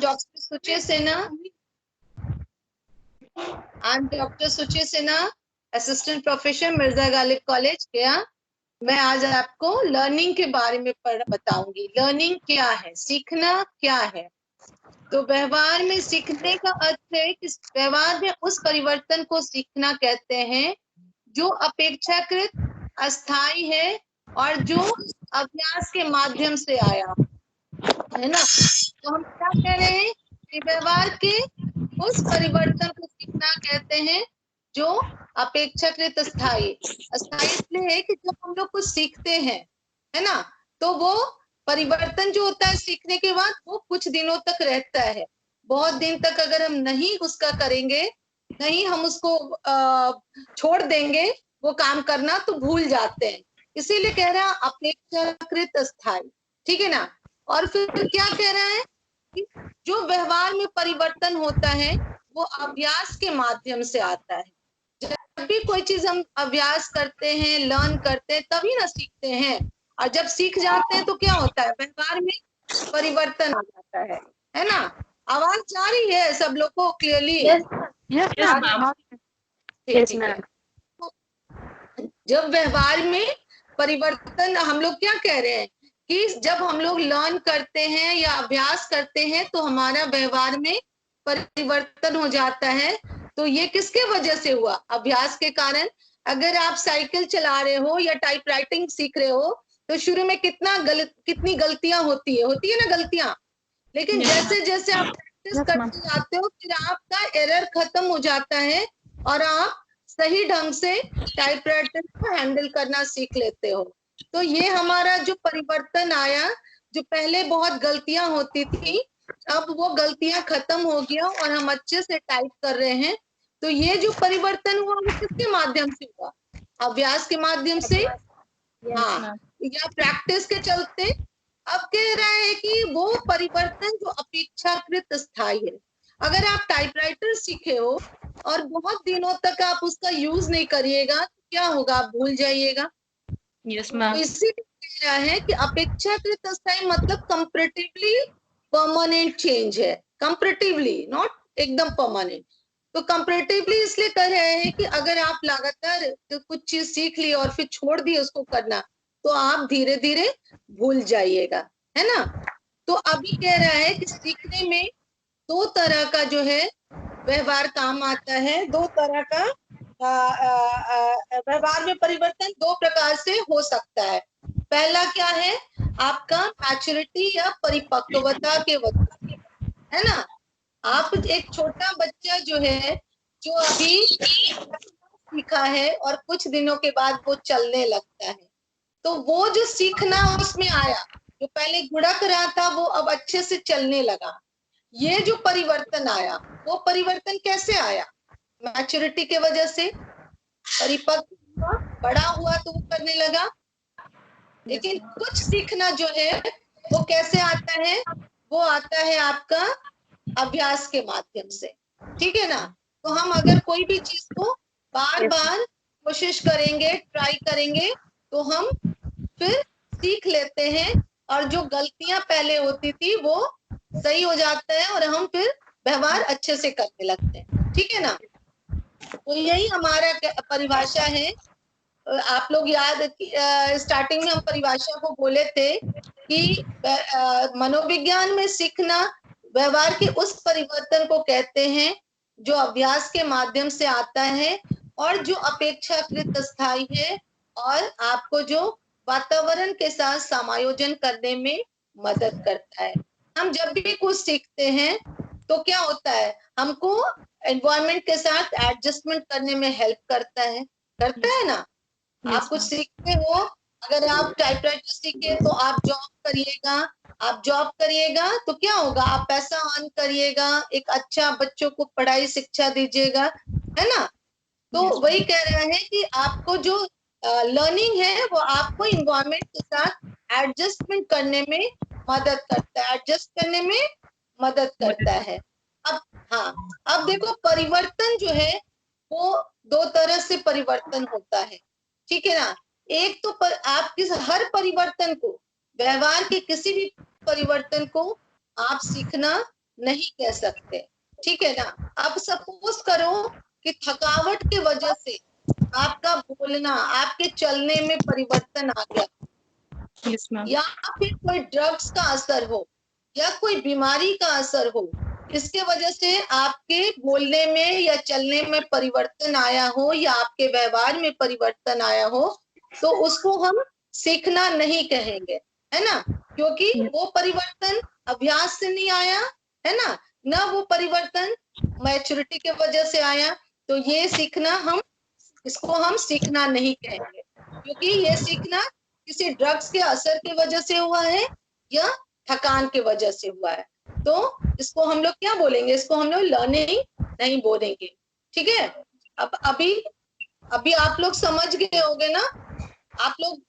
Doctor सुचि Sinha. I am doctor सुचि Sinha, assistant professor, Mirza Ghalib college गया। मैं आज आपको लर्निंग के बारे में बताऊंगी। लर्निंग क्या है, सीखना क्या है। तो व्यवहार में सीखने का अर्थ है कि व्यवहार में उस परिवर्तन को सीखना कहते हैं जो अपेक्षाकृत अस्थायी है और जो अभ्यास के माध्यम से आया है ना। तो हम क्या कह रहे हैं कि व्यवहार के उस परिवर्तन को सीखना कहते हैं जो अपेक्षाकृत अस्थायी। अस्थायी इसलिए है कि जब हम लोग कुछ सीखते हैं, है ना, तो वो परिवर्तन जो होता है सीखने के बाद वो कुछ दिनों तक रहता है। बहुत दिन तक अगर हम नहीं उसका करेंगे, नहीं हम उसको छोड़ देंगे वो काम करना, तो भूल जाते हैं। इसीलिए कह रहा है अपेक्षाकृत अस्थायी, ठीक है ना। और फिर क्या कह रहा है कि जो व्यवहार में परिवर्तन होता है वो अभ्यास के माध्यम से आता है। जब भी कोई चीज हम अभ्यास करते हैं, लर्न करते हैं, तभी ना सीखते हैं। और जब सीख जाते हैं तो क्या होता है, व्यवहार में परिवर्तन आ जाता है ना। आवाज जा रही है सब लोग को क्लियरली? ठीक है। जब व्यवहार में परिवर्तन, हम लोग क्या कह रहे हैं कि जब हम लोग लर्न करते हैं या अभ्यास करते हैं तो हमारा व्यवहार में परिवर्तन हो जाता है। तो ये किसके वजह से हुआ? अभ्यास के कारण। अगर आप साइकिल चला रहे हो या टाइपराइटिंग सीख रहे हो तो शुरू में कितनी गलतियां होती है ना गलतियां। लेकिन जैसे जैसे आप प्रैक्टिस करते जाते हो फिर आपका एरर खत्म हो जाता है और आप सही ढंग से टाइपराइटर को हैंडल करना सीख लेते हो। तो ये हमारा जो परिवर्तन आया, जो पहले बहुत गलतियां होती थी अब वो गलतियां खत्म हो गया और हम अच्छे से टाइप कर रहे हैं। तो ये जो परिवर्तन हुआ वो किसके माध्यम से हुआ? अभ्यास के माध्यम से, हाँ, या प्रैक्टिस के चलते। अब कह रहा है कि वो परिवर्तन जो अपेक्षाकृत स्थायी है। अगर आप टाइपराइटर सीखे हो और बहुत दिनों तक आप उसका यूज नहीं करिएगा तो क्या होगा, आप भूल जाइएगा। तो इसीलिए कह रहा है कि अपेक्षाकृत अस्थायी मतलब कंपैरेटिवली परमानेंट चेंज है। कंपैरेटिवली, नॉट एकदम परमानेंट। तो कंपैरेटिवली इसलिए कह रहे हैं कि अगर आप लगातार तो कुछ चीज सीख ली और फिर छोड़ दिए उसको करना तो आप धीरे धीरे भूल जाइएगा, है ना। तो अभी कह रहा है कि सीखने में दो तरह का जो है व्यवहार काम आता है। दो तरह का व्यवहार में परिवर्तन दो प्रकार से हो सकता है। पहला क्या है, आपका मैच्योरिटी या परिपक्वता के वजह से, है ना। आप एक छोटा बच्चा जो है जो अभी सीखा है और कुछ दिनों के बाद वो चलने लगता है, तो वो जो सीखना उसमें आया, जो पहले गुड़क रहा था वो अब अच्छे से चलने लगा। ये जो परिवर्तन आया वो परिवर्तन कैसे आया? मैच्योरिटी के वजह से। परिपक्व हुआ, बड़ा हुआ तो वो करने लगा। लेकिन कुछ सीखना जो है वो कैसे आता है? वो आता है आपका अभ्यास के माध्यम से, ठीक है ना। तो हम अगर कोई भी चीज को बार बार कोशिश करेंगे, ट्राई करेंगे, तो हम फिर सीख लेते हैं और जो गलतियां पहले होती थी वो सही हो जाता है और हम फिर व्यवहार अच्छे से करने लगते हैं, ठीक है ना। तो यही हमारा परिभाषा है। आप लोग याद, स्टार्टिंग में हम परिभाषा को बोले थे कि मनोविज्ञान में सीखना व्यवहार के उस परिवर्तन को कहते हैं जो अभ्यास के माध्यम से आता है और जो अपेक्षाकृत स्थायी है और आपको जो वातावरण के साथ समायोजन करने में मदद करता है। हम जब भी कुछ सीखते हैं तो क्या होता है, हमको एनवायरनमेंट के साथ एडजस्टमेंट करने में हेल्प करता है ना। आप कुछ सीखते हो, अगर आप टाइपराइटर सीखे तो आप जॉब करिएगा, आप जॉब करिएगा तो क्या होगा, आप पैसा अर्न करिएगा, एक अच्छा बच्चों को पढ़ाई शिक्षा दीजिएगा, है ना। तो वही कह रहे हैं कि आपको जो लर्निंग है वो आपको इन्वायरमेंट के साथ एडजस्टमेंट करने में मदद करता है, एडजस्ट करने में मदद करता है। अब हाँ, अब देखो परिवर्तन जो है वो दो तरह से परिवर्तन होता है, ठीक है ना। एक तो आप हर परिवर्तन को, व्यवहार के किसी भी परिवर्तन को आप सीखना नहीं कह सकते, ठीक है ना। अब सपोज करो कि थकावट की वजह से आपका बोलना, आपके चलने में परिवर्तन आ गया, Yes, ma'am. या फिर कोई ड्रग्स का असर हो या कोई बीमारी का असर हो, इसके वजह से आपके बोलने में या चलने में परिवर्तन आया हो या आपके व्यवहार में परिवर्तन आया हो, तो उसको हम सीखना नहीं कहेंगे, है ना, क्योंकि वो परिवर्तन अभ्यास से नहीं आया, है ना वो परिवर्तन मैच्योरिटी के वजह से आया। तो ये सीखना हम, इसको हम सीखना नहीं कहेंगे, क्योंकि ये सीखना किसी ड्रग्स के असर की वजह से हुआ है या थकान की वजह से हुआ है। तो इसको हम लोग क्या बोलेंगे, इसको हम लोग लर्निंग नहीं बोलेंगे, ठीक है। अब अभी अभी आप लोग समझ गए होंगे ना, आप लोग